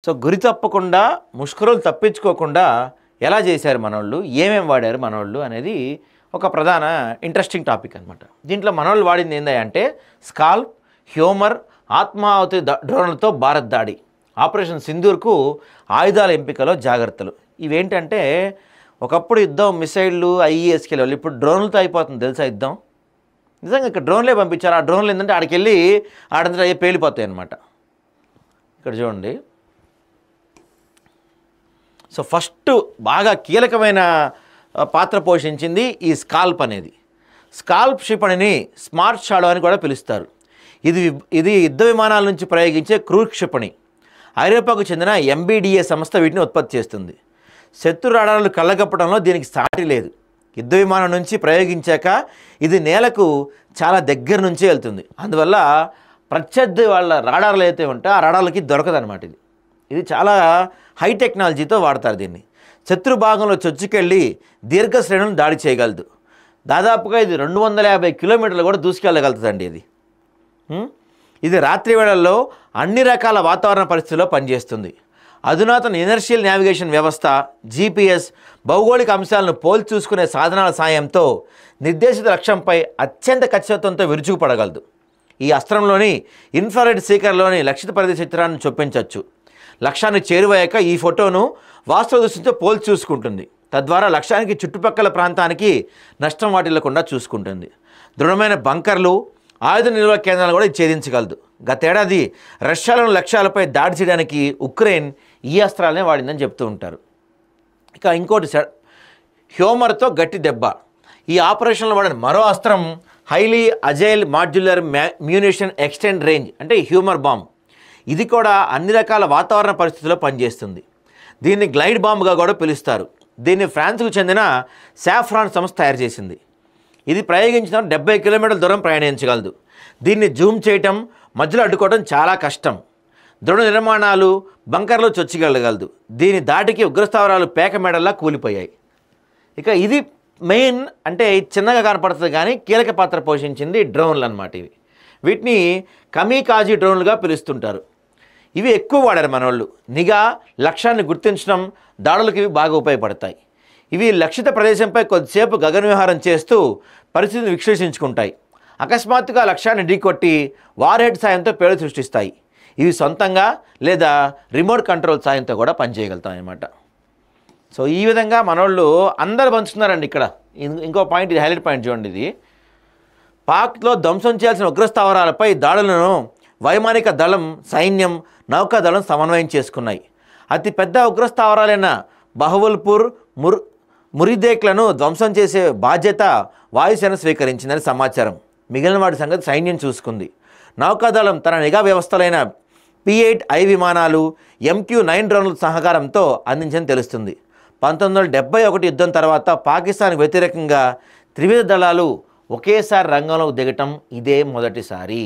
So గురి తప్పకుండా ముష్కరులు తప్పించుకోకుండా ఎలా చేశారు మనోళ్ళు, ఏమేం వాడారు మనోళ్ళు అనేది ఒక ప్రధాన ఇంట్రెస్టింగ్ టాపిక్ అనమాట. దీంట్లో మనోళ్ళు వాడింది ఏంటంటే స్కాల్ప్, హ్యూమర్, ఆత్మాహుతి డ్రోన్లతో భారత్ దాడి, ఆపరేషన్ సింధూర్కు ఆయుధాల ఎంపికలో జాగ్రత్తలు. ఇవేంటంటే ఒకప్పుడు యుద్ధం మిసైళ్ళు ఐఈఎస్కి వెళ్ళాలి, ఇప్పుడు డ్రోన్లతో అయిపోతుంది తెలుసా యుద్ధం. నిజంగా ఇక్కడ డ్రోన్లే పంపించారు. ఆ డ్రోన్లు ఏంటంటే ఆడికి వెళ్ళి ఆడంతా అయ్యే పేలిపోతాయి అన్నమాట. ఇక్కడ చూడండి. సో ఫస్ట్ బాగా కీలకమైన పాత్ర పోషించింది ఈ స్కాల్ప్ అనేది. స్కాల్ప్ క్షిపణిని స్మార్ట్ షాడో అని కూడా పిలుస్తారు. ఇది యుద్ధ విమానాల నుంచి ప్రయోగించే క్రూజ్ క్షిపణి. ఐరోపాకు చెందిన ఎంబీడీఏ సంస్థ వీటిని ఉత్పత్తి చేస్తుంది. శత్రు రాడార్లు కళ్ళగప్పడంలో దీనికి సాటి లేదు. యుద్ధ విమానం నుంచి ప్రయోగించాక ఇది నేలకు చాలా దగ్గర నుంచే వెళ్తుంది. అందువల్ల ప్రత్యర్థి వాళ్ళ రాడార్లు అయితే ఉంటే ఆ రాడార్లకి దొరకదనమాట. ఇది చాలా హై టెక్నాలజీతో వాడతారు దీన్ని. శత్రు భాగంలో చొచ్చుకెళ్ళి దీర్ఘ శ్రేణులను దాడి చేయగలదు. దాదాపుగా ఇది 250 కిలోమీటర్లు కూడా దూసుకెళ్ళగలుగుతుందండి. ఇది రాత్రి వేళల్లో అన్ని రకాల వాతావరణ పరిస్థితుల్లో పనిచేస్తుంది. అధునాతన ఇనర్షియల్ నావిగేషన్ వ్యవస్థ, జీపీఎస్, భౌగోళిక అంశాలను పోల్చి చూసుకునే సాధనాల సాయంతో నిర్దేశిత లక్ష్యంపై అత్యంత ఖచ్చితత్వంతో విరుచుకుపడగలదు. ఈ అస్త్రంలోని ఇన్ఫ్రారెడ్ సీకర్లోని లక్షిత ప్రదేశ చిత్రాన్ని చొప్పించవచ్చు. లక్ష్యాన్ని చేరువయ్యాక ఈ ఫోటోను వాస్తవ దృష్టితో పోల్చి చూసుకుంటుంది. తద్వారా లక్ష్యానికి చుట్టుపక్కల ప్రాంతానికి నష్టం వాటిల్లకుండా చూసుకుంటుంది. దృఢమైన బంకర్లు, ఆయుధ నిల్వ కేంద్రాలు కూడా ఛేదించగలదు. గతేడాది రష్యాలోని లక్ష్యాలపై దాడి చేయడానికి ఉక్రెయిన్ ఈ అస్త్రాలనే వాడిందని చెప్తూ ఉంటారు. ఇక ఇంకోటి హ్యూమర్తో గట్టి దెబ్బ. ఈ ఆపరేషన్లో వాడిన మరో అస్త్రం highly agile modular munition extend range అంటే హ్యూమర్ బాంబ్. ఇది కూడా అన్ని రకాల వాతావరణ పరిస్థితుల్లో పనిచేస్తుంది. దీన్ని గ్లైడ్ బాంబ్గా కూడా పిలుస్తారు. దీన్ని ఫ్రాన్స్కు చెందిన సాఫ్రాన్ సంస్థ తయారు చేసింది. ఇది ప్రయోగించిన 70 కిలోమీటర్ల దూరం ప్రయాణించగలదు. దీన్ని జూమ్ చేయటం, మధ్యలో అడ్డుకోవడం చాలా కష్టం. దృఢ నిర్మాణాలు, బంకర్లో చొచ్చిగలగలదు. దీని దాటికి ఉగ్రస్థావరాలు పేక మెడల్లా కూలిపోయాయి. ఇక ఇది మెయిన్ అంటే చిన్నగా కనపడుతుంది కానీ కీలక పాత్ర పోషించింది డ్రోన్లు అన్నమాట. వీటిని కమీకాజీ డ్రోన్లుగా పిలుస్తుంటారు. ఇవి ఎక్కువ వాడారు మనోళ్ళు. నిఘా, లక్ష్యాన్ని గుర్తించడం, దాడులకు ఇవి బాగా ఉపయోగపడతాయి. ఇవి లక్షిత ప్రదేశంపై కొద్దిసేపు గగన విహారం చేస్తూ పరిస్థితిని విశ్లేషించుకుంటాయి. అకస్మాత్తుగా లక్ష్యాన్ని ఢీకొట్టి వార్ హెడ్ సాయంతో పేలు సృష్టిస్తాయి. ఇవి సొంతంగా లేదా రిమోట్ కంట్రోల్ సాయంతో కూడా పనిచేయగలుగుతాయి అన్నమాట. సో ఈ విధంగా మనోళ్ళు అందరు పంచుతున్నారండి. ఇక్కడ ఇంకో పాయింట్, ఇది హైలైట్ పాయింట్ చూడండి. ఇది పాక్లో ధ్వంసం చేయాల్సిన ఉగ్రస్థావరాలపై దాడులను వైమానిక దళం, సైన్యం, నౌకాదళం సమన్వయం చేసుకున్నాయి. అతి పెద్ద ఉగ్రస్థావరాలైన బహవల్పూర్, మురిదేక్లను ధ్వంసం చేసే బాధ్యత వాయుసేన స్వీకరించిందని సమాచారం. మిగిలిన వాటి సంగతి సైన్యం చూసుకుంది. నౌకాదళం తన నిఘా వ్యవస్థలైన P-8I విమానాలు, MQ-9 డ్రోన్ల సహకారంతో అందించని తెలుస్తుంది. 1971 యుద్ధం తర్వాత పాకిస్తాన్కు వ్యతిరేకంగా త్రివిధ దళాలు ఒకేసారి రంగంలోకి దిగటం ఇదే మొదటిసారి.